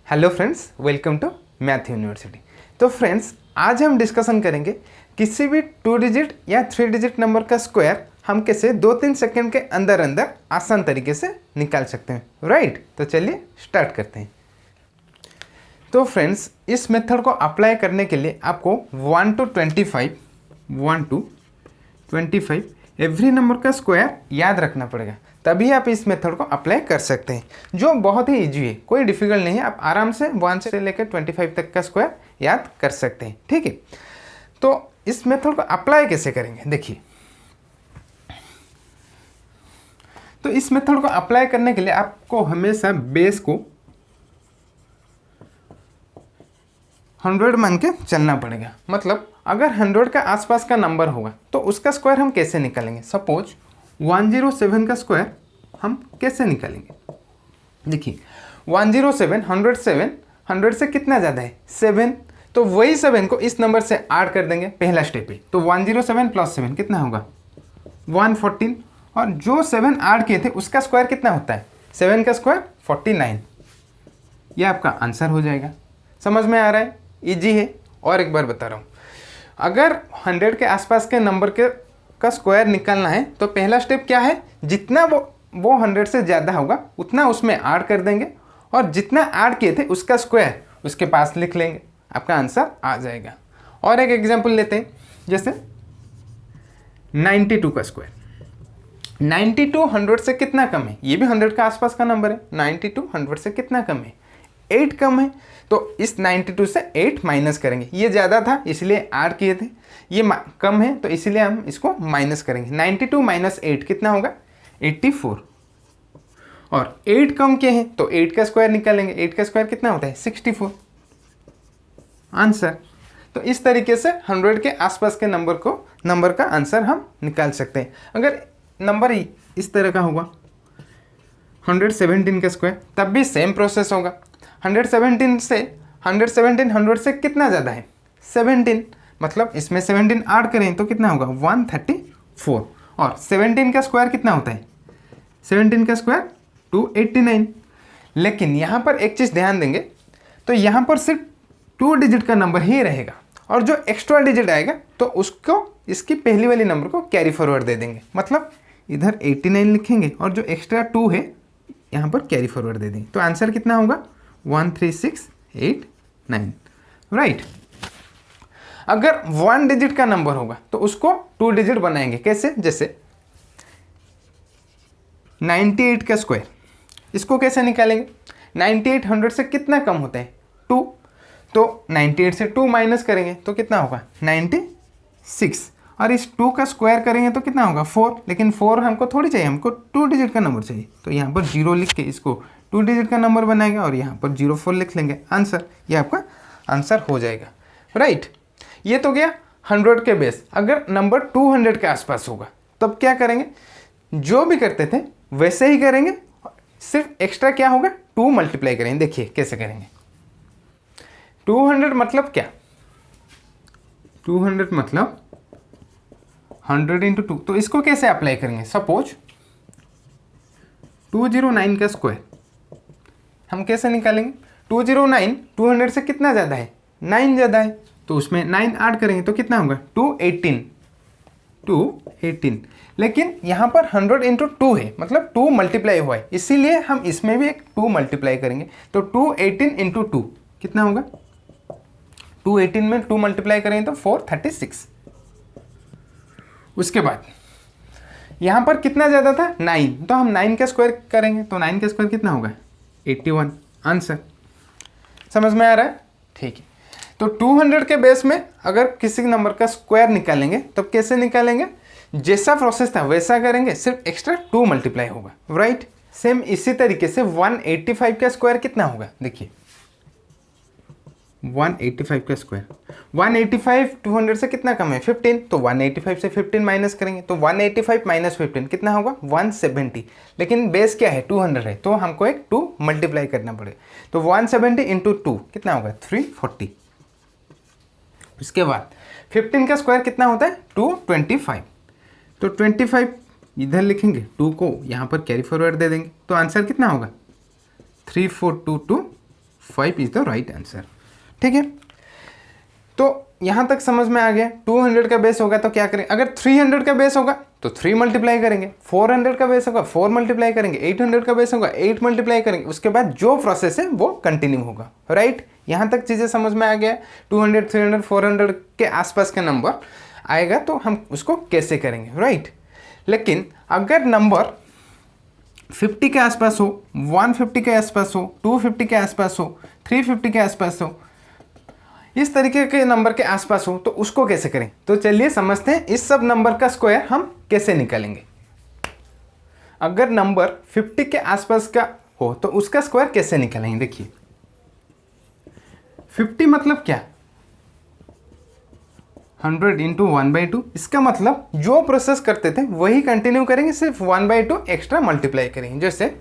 Hello friends, welcome to math university. तो friends, आज हम डिस्कशन करेंगे किसी भी 2 डिजिट या 3 डिजिट नंबर का स्क्वायर हम कैसे 2-3 सेकंड के अंदर अंदर आसान तरीके से निकाल सकते हैं। राइट, तो चलिए स्टार्ट करते हैं। तो फ्रेंड्स, इस मेथड को अप्लाई करने के लिए आपको 1 to 25 एवरी नंबर का स्क्वायर याद रखना पड़ेगा, तभी आप इस मेथड को अप्लाई कर सकते हैं, जो बहुत ही इजी है, कोई डिफिकल्ट नहीं है। आप आराम से 1 से लेकर 25 तक का स्क्वायर याद कर सकते हैं। ठीक है, तो इस मेथड को अप्लाई कैसे करेंगे देखिए। तो इस मेथड को अप्लाई करने के लिए आपको हमेशा बेस को 100 मान के चलना पड़ेगा। मतलब अगर 100 का आसपास का नंबर होगा तो उसका स्क्वायर हम कैसे निकालेंगे। सपोज 107 का स्क्वायर हम कैसे निकालेंगे। देखिए 107 100 से कितना ज़्यादा है 7, तो वही 7 को इस नंबर से ऐड कर देंगे, पहला स्टेप है। तो 107 + 7 कितना होगा 114, और जो 7 ऐड किए थे उसका स्क्वायर कितना होता है 7 का स्क्वायर 49। ये आपका आंसर हो जाएगा। समझ में आ रहा है, इजी है। और एक बार बता रहा हूँ, अगर 100 के आसपास के नंबर का स्क्वायर निकालना है तो पहला स्टेप क्या है, जितना वो 100 से ज़्यादा होगा उतना उसमें ऐड कर देंगे, और जितना ऐड किए थे उसका स्क्वायर उसके पास लिख लेंगे, आपका आंसर आ जाएगा। और एक एग्जांपल लेते हैं, जैसे 92 का स्क्वायर। 92 100 से कितना कम है, ये भी 100 का आसपास का नंबर है। 92 100 से कितना कम है 8 कम है, तो इस 92 से 8 माइनस करेंगे। ये ज़्यादा था इसलिए ऐड किए थे, ये कम है तो इसलिए हम इसको माइनस करेंगे। 92 - 8 कितना होगा 84, और 8 कम के हैं तो 8 का स्क्वायर निकालेंगे। 8 का स्क्वायर कितना होता है 64, आंसर। तो इस तरीके से 100 के आसपास के नंबर का आंसर हम निकाल सकते हैं। अगर नंबर इस तरह का होगा 117 का स्क्वायर, तब भी सेम प्रोसेस होगा। 117 से कितना ज़्यादा है 17, मतलब इसमें 17 ऐड करें तो कितना होगा 134, और 17 का स्क्वायर कितना होता है 17 का स्क्वायर 289। लेकिन यहाँ पर एक चीज़ ध्यान देंगे, तो यहाँ पर सिर्फ 2 डिजिट का नंबर ही रहेगा, और जो एक्स्ट्रा डिजिट आएगा तो उसको इसकी पहली वाली नंबर को कैरी फॉरवर्ड दे देंगे। मतलब इधर 89 लिखेंगे और जो एक्स्ट्रा 2 है यहाँ पर कैरी फॉरवर्ड दे देंगे, तो आंसर कितना होगा 13689। राइट। अगर 1 डिजिट का नंबर होगा तो उसको 2 डिजिट बनाएंगे। कैसे, जैसे 98 का स्क्वायर, इसको कैसे निकालेंगे। 98 100 से कितना कम होता है 2, तो 98 से 2 माइनस करेंगे तो कितना होगा 96, और इस 2 का स्क्वायर करेंगे तो कितना होगा 4। लेकिन 4 हमको थोड़ी चाहिए, हमको 2 डिजिट का नंबर चाहिए, तो यहाँ पर 0 लिख के इसको 2 डिजिट का नंबर बनाएगा और यहाँ पर 04 लिख लेंगे, आंसर। ये आपका आंसर हो जाएगा। राइट, ये तो गया 100 के बेस। अगर नंबर 200 के आसपास होगा तब क्या करेंगे, जो भी करते थे वैसे ही करेंगे, सिर्फ एक्स्ट्रा क्या होगा 2 मल्टीप्लाई करेंगे। देखिए कैसे करेंगे। 200 मतलब क्या, 200 मतलब 100 × 2, तो इसको कैसे अप्लाई करेंगे। सपोज 209 का स्क्वायर हम कैसे निकालेंगे। 209 200 से कितना ज़्यादा है 9 ज़्यादा है, तो उसमें 9 ऐड करेंगे तो कितना होगा 218। लेकिन यहाँ पर 100 × 2 है, मतलब 2 मल्टीप्लाई हुआ है, इसीलिए हम इसमें भी एक 2 मल्टीप्लाई करेंगे। तो 218 × 2 कितना होगा 218 में 2 मल्टीप्लाई करेंगे तो 436। उसके बाद यहाँ पर कितना ज़्यादा था 9, तो हम 9 का स्क्वायर करेंगे, तो 9 का स्क्वायर कितना होगा 81, आंसर। समझ में आ रहा है, ठीक है। तो 200 के बेस में अगर किसी नंबर का स्क्वायर निकालेंगे तो कैसे निकालेंगे, जैसा प्रोसेस था वैसा करेंगे, सिर्फ एक्स्ट्रा 2 मल्टीप्लाई होगा। राइट, सेम इसी तरीके से 185 का स्क्वायर कितना होगा। देखिए 185 का स्क्वायर, 185 200 से कितना कम है 15, तो 185 से 15 माइनस करेंगे तो 185 - 15 कितना होगा 170। लेकिन बेस क्या है 200 है, तो हमको एक 2 मल्टीप्लाई करना पड़ेगा, तो 170 × 2 कितना होगा 340। उसके बाद 15 का स्क्वायर कितना होता है 225, तो 25 इधर लिखेंगे, 2 को यहाँ पर कैरी फॉरवर्ड दे देंगे, तो आंसर कितना होगा 3422 5 इज द राइट आंसर। ठीक है, तो यहाँ तक समझ में आ गया। 200 का बेस होगा तो क्या करेंगे, अगर 300 का बेस होगा तो 3 मल्टीप्लाई करेंगे, 400 का बेस होगा 4 मल्टीप्लाई करेंगे, 800 का बेस होगा 8 मल्टीप्लाई करेंगे, उसके बाद जो प्रोसेस है वो कंटिन्यू होगा। राइट, यहाँ तक चीज़ें समझ में आ गया। 200, 300, 400 के आसपास का नंबर आएगा तो हम उसको कैसे करेंगे। राइट, लेकिन अगर नंबर 50 के आसपास हो, 150 के आसपास हो, 250 के आसपास हो, 350 के आसपास हो, इस तरीके के नंबर के आसपास हो तो उसको कैसे करें। तो चलिए समझते हैं इस सब नंबर का स्क्वायर हम कैसे निकालेंगे। अगर नंबर 50 के आसपास का हो तो उसका स्क्वायर कैसे निकालेंगे। देखिए 50 मतलब क्या, 100 इंटू 1/2। इसका मतलब जो प्रोसेस करते थे वही कंटिन्यू करेंगे, सिर्फ 1/2 एक्स्ट्रा मल्टीप्लाई करेंगे। जैसे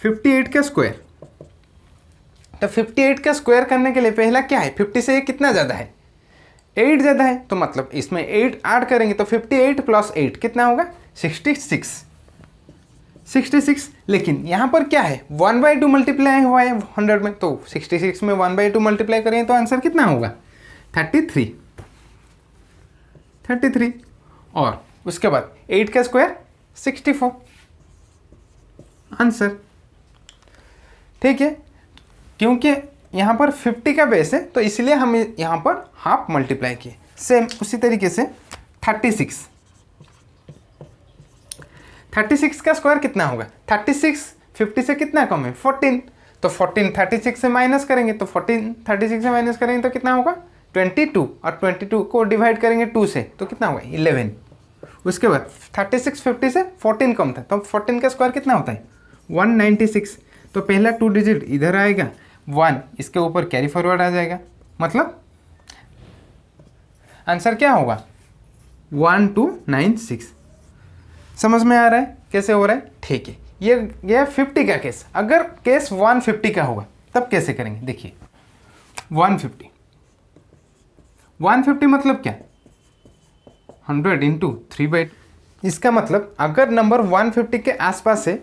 58 का स्क्वायर, तो 58 का स्क्वायर करने के लिए पहला क्या है, 50 से ये कितना ज़्यादा है, 8 ज़्यादा है, तो मतलब इसमें 8 ऐड करेंगे तो 58 प्लस 8 कितना होगा, 66। लेकिन यहाँ पर क्या है, 1/2 मल्टीप्लाई हुआ है 100 में, तो 66 में 1/2 मल्टीप्लाई करेंगे तो आंसर कितना होगा, 33। और उसके बाद 8 का स्क्वायर 64 आंसर। ठीक है, क्योंकि यहाँ पर 50 का बेस है तो इसलिए हम यहाँ पर हाफ मल्टीप्लाई किए। सेम उसी तरीके से 36 का स्क्वायर कितना होगा, 36 50 से कितना कम है, 14, तो 14 36 से माइनस करेंगे तो 14 36 से माइनस करेंगे तो कितना होगा, 22, और 22 को डिवाइड करेंगे 2 से तो कितना होगा, 11। उसके बाद 36 50 से 14 कम था तो 14 का स्क्वायर कितना होता है, 196। तो पहला 2 डिजिट इधर आएगा, 1 इसके ऊपर कैरी फॉरवर्ड आ जाएगा, मतलब आंसर क्या होगा, 1296। समझ में आ रहा है कैसे हो रहा है। ठीक है, ये 50 का केस। अगर केस 150 का होगा तब कैसे करेंगे। देखिए 150 मतलब क्या, 100 इंटू 3/2। इसका मतलब अगर नंबर 150 के आसपास है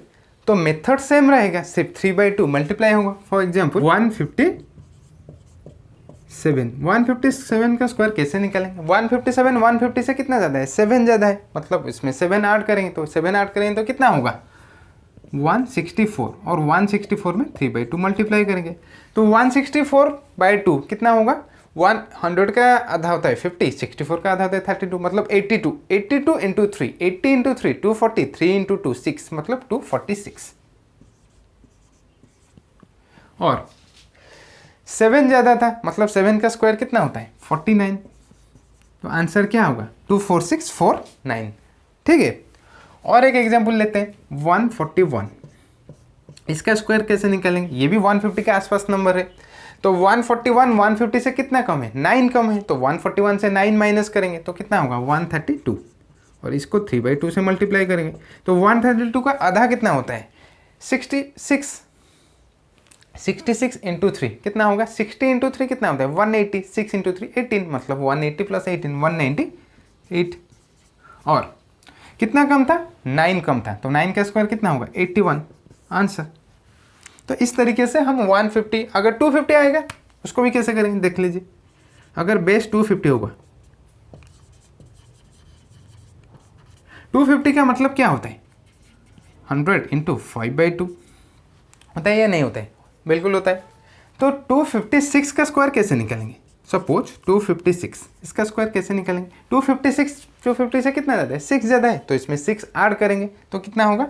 तो मेथड सेम रहेगा, सिर्फ 3/2 मल्टीप्लाई होगा। फॉर एग्जाम्पल 157 का स्क्वायर कैसे निकालेंगे। 157 150 से कितना ज़्यादा है, 7 ज़्यादा है, मतलब इसमें 7 ऐड करेंगे तो 7 ऐड करेंगे तो कितना होगा, 164, और 164 में 3/2 मल्टीप्लाई करेंगे तो 164/2 कितना होगा, 100 का आधा होता है 50, 64 का आधा होता है 32, मतलब 82 इंटू 3, 80 इंटू 3 240, 3 इंटू 2 6, मतलब 246। और 7 ज़्यादा था, मतलब 7 का स्क्वायर कितना होता है, 49। तो आंसर क्या होगा, 24649। ठीक है, और एक एग्जाम्पल लेते हैं 141। इसका स्क्वायर कैसे निकालेंगे, ये भी 150 के आसपास नंबर है। तो 141 150 से कितना कम है, 9 कम है, तो 141 से 9 माइनस करेंगे तो कितना होगा, 132, और इसको 3/2 से मल्टीप्लाई करेंगे तो 132 का आधा कितना होता है, 66 इंटू 3 कितना होगा, 60 इंटू 3 कितना होता है, 180, 6 इंटू 3 18, मतलब 180 प्लस 18 198। और कितना कम था, 9 कम था, तो 9 का स्क्वायर कितना होगा, 81 आंसर। तो इस तरीके से हम 150, अगर 250 आएगा उसको भी कैसे करेंगे देख लीजिए। अगर बेस 250 होगा, 250 का मतलब क्या होता है, 100 इंटू 5/2 होता है या नहीं होता है, बिल्कुल होता है। तो 256 का स्क्वायर कैसे निकालेंगे, सपोज 256 इसका स्क्वायर कैसे निकालेंगे, 250 से कितना ज़्यादा है, 6 ज़्यादा है, तो इसमें 6 ऐड करेंगे तो कितना होगा,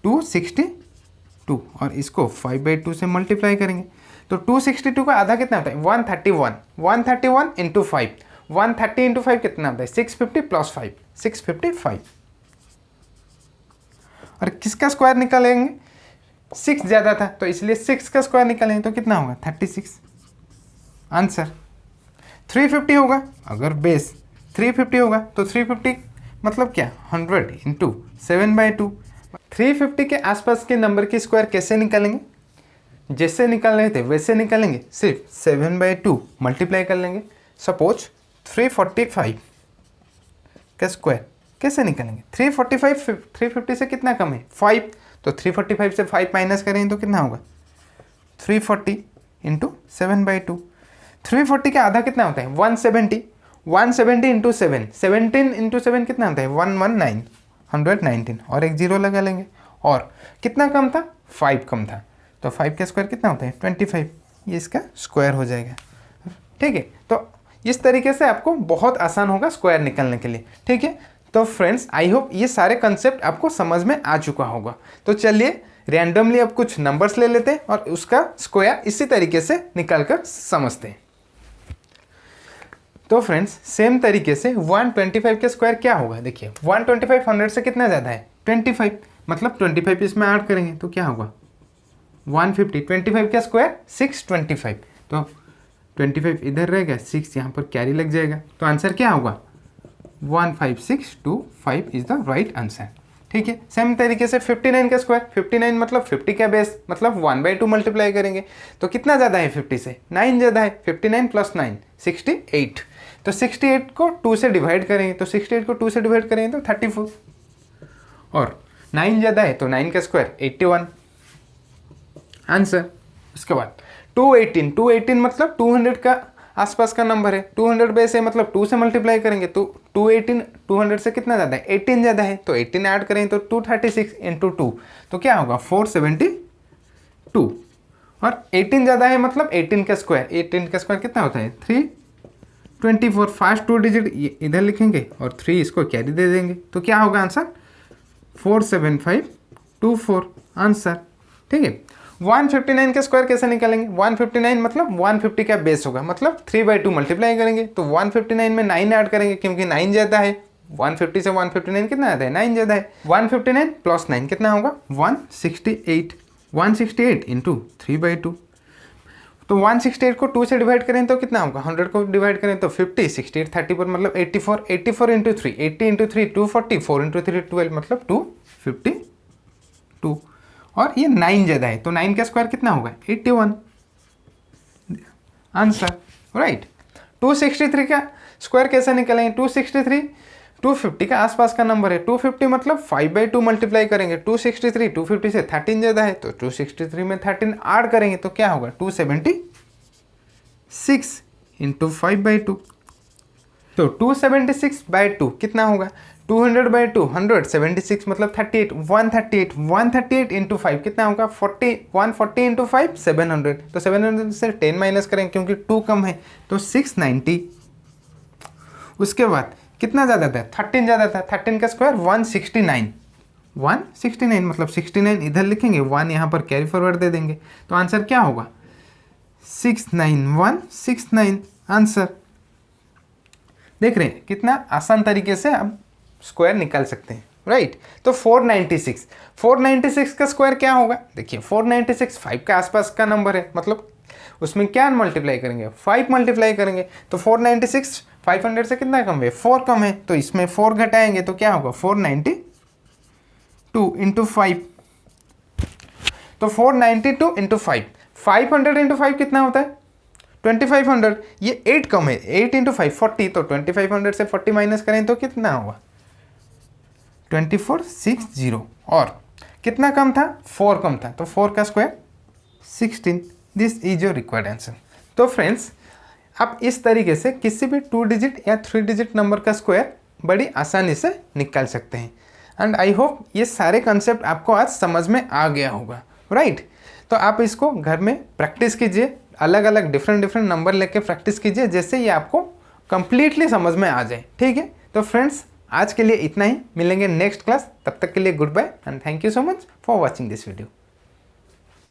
262, और इसको 5/2 से मल्टीप्लाई करेंगे तो 262 का आधा कितना होता है, 131 इंटू 5, 130 इंटू 5 कितना होता है, 650 प्लस 5 655। और किसका स्क्वायर निकालेंगे, 6 ज़्यादा था तो इसलिए 6 का स्क्वायर निकालेंगे तो कितना होगा, 36 आंसर। 350 होगा, अगर बेस 350 होगा तो 350 मतलब क्या, 100 इंटू 7/2। 350 के आसपास के नंबर की स्क्वायर कैसे निकालेंगे, जैसे निकाल रहे थे वैसे निकालेंगे, सिर्फ 7/2 मल्टीप्लाई कर लेंगे। सपोज 345 का स्क्वायर कैसे निकालेंगे, 350 से कितना कम है, 5, तो 345 से 5 माइनस करेंगे तो कितना होगा, 340 इंटू 7/2। 340 का आधा कितना होता है 170, 170 इंटू 7, 17 इंटू 7 कितना होता है 119, 119 और एक जीरो लगा लेंगे। और कितना कम था 5 कम था, तो 5 का स्क्वायर कितना होता है 25, ये इसका स्क्वायर हो जाएगा। ठीक है, तो इस तरीके से आपको बहुत आसान होगा स्क्वायर निकालने के लिए। ठीक है, तो फ्रेंड्स आई होप ये सारे कंसेप्ट आपको समझ में आ चुका होगा। तो चलिए रैंडमली अब कुछ नंबर्स ले लेते हैं और उसका स्क्वायर इसी तरीके से निकाल कर समझते हैं। तो फ्रेंड्स सेम तरीके से 125 का स्क्वायर क्या होगा, देखिए 125 100 से कितना ज़्यादा है 25, मतलब 25 इसमें ऐड करेंगे तो क्या होगा 150। 25 का स्क्वायर 625, तो 25 इधर रहेगा, 6 यहाँ पर कैरी लग जाएगा, तो आंसर क्या होगा 15625 इज द राइट आंसर। ठीक है, सेम तरीके से 59 का स्क्वायर, 59 मतलब 50 का बेस, मतलब 1/2 मल्टीप्लाई करेंगे तो कितना ज़्यादा है 50 से 9 ज़्यादा है, 59 प्लस 9 68, तो 68 को 2 से डिवाइड करेंगे, तो 68 को 2 से डिवाइड करेंगे तो 34, और 9 ज़्यादा है तो 9 का स्क्वायर 81 आंसर। उसके बाद 218 मतलब 200 का आसपास का नंबर है, 200 बेस है मतलब 2 से मल्टीप्लाई करेंगे तो 218 200 से कितना ज़्यादा है 18 ज़्यादा है, तो 18 ऐड करेंगे तो 236 इंटू 2 तो क्या होगा 472, और 18 ज़्यादा है मतलब 18 का स्क्वायर, 18 का स्क्वायर कितना होता है 324, फास्ट 2 डिजिट इधर लिखेंगे और 3 इसको कैरी दे देंगे, तो क्या होगा आंसर 47524 आंसर। ठीक है, 159 का स्क्वायर कैसे निकालेंगे, 159 मतलब 150 का बेस होगा, मतलब 3/2 मल्टीप्लाई करेंगे, तो 159 में 9 ऐड करेंगे क्योंकि 9 ज़्यादा है, 150 से 159 कितना आता है 9 ज़्यादा है, 159 प्लस 9 कितना होगा 168, 168 इंटू 3/2, तो 168 को 2 से डिवाइड करें तो कितना होगा 100 को डिवाइड करें तो 50, 68 30 पर मतलब 84, 84 इंटू 3 80 इंटू 3 240, 4 इंटू 3 12 मतलब 252, और ये 9 ज़्यादा है तो 9 का स्क्वायर कितना होगा 81 आंसर राइट। 263 का स्क्वायर कैसे निकालेंगे, 263 250 का आसपास का नंबर है, 250 मतलब 5/2 मल्टीप्लाई करेंगे, 263 250 से 13 ज़्यादा है तो 263 में 13 ऐड करेंगे तो क्या होगा 276 इंटू 5/2, तो 276/2 कितना होगा 200/2 176 मतलब 38, 138 इंटू 5 कितना होगा 40, 140 इंटू 5 700, तो 700 से 10 माइनस करें क्योंकि 2 कम है तो 690। उसके बाद कितना ज़्यादा था 13 ज़्यादा था, 13 का स्क्वायर 169, 169 मतलब 69 इधर लिखेंगे, 1 यहाँ पर कैरी फॉरवर्ड दे देंगे, तो आंसर क्या होगा 69169 आंसर। देख रहे हैं कितना आसान तरीके से हम स्क्वायर निकाल सकते हैं राइट। तो 496 का स्क्वायर क्या होगा, देखिए 496 5 के आसपास का नंबर है, मतलब उसमें क्या मल्टीप्लाई करेंगे 5 मल्टीप्लाई करेंगे, तो 496 500 से कितना कम है 4 कम है, तो इसमें 4 घटाएंगे तो क्या होगा 492 इंटू 5, तो 492 इंटू 5, 500 इंटू 5 कितना होता है 2500, ये 8 कम है, 8 इंटू 5 40, तो 2500 से 40 माइनस करें तो कितना होगा 2460, और कितना कम था 4 कम था, तो 4 का square 16, this is your required answer. तो फ्रेंड्स आप इस तरीके से किसी भी 2 डिजिट या 3 डिजिट नंबर का स्क्वायर बड़ी आसानी से निकाल सकते हैं, एंड आई होप ये सारे कंसेप्ट आपको आज समझ में आ गया होगा राइट। तो आप इसको घर में प्रैक्टिस कीजिए, अलग अलग डिफरेंट नंबर लेके प्रैक्टिस कीजिए, जैसे ये आपको कंप्लीटली समझ में आ जाए। ठीक है, तो फ्रेंड्स आज के लिए इतना ही, मिलेंगे नेक्स्ट क्लास, तब तक के लिए good bye and thank you so much for watching this video.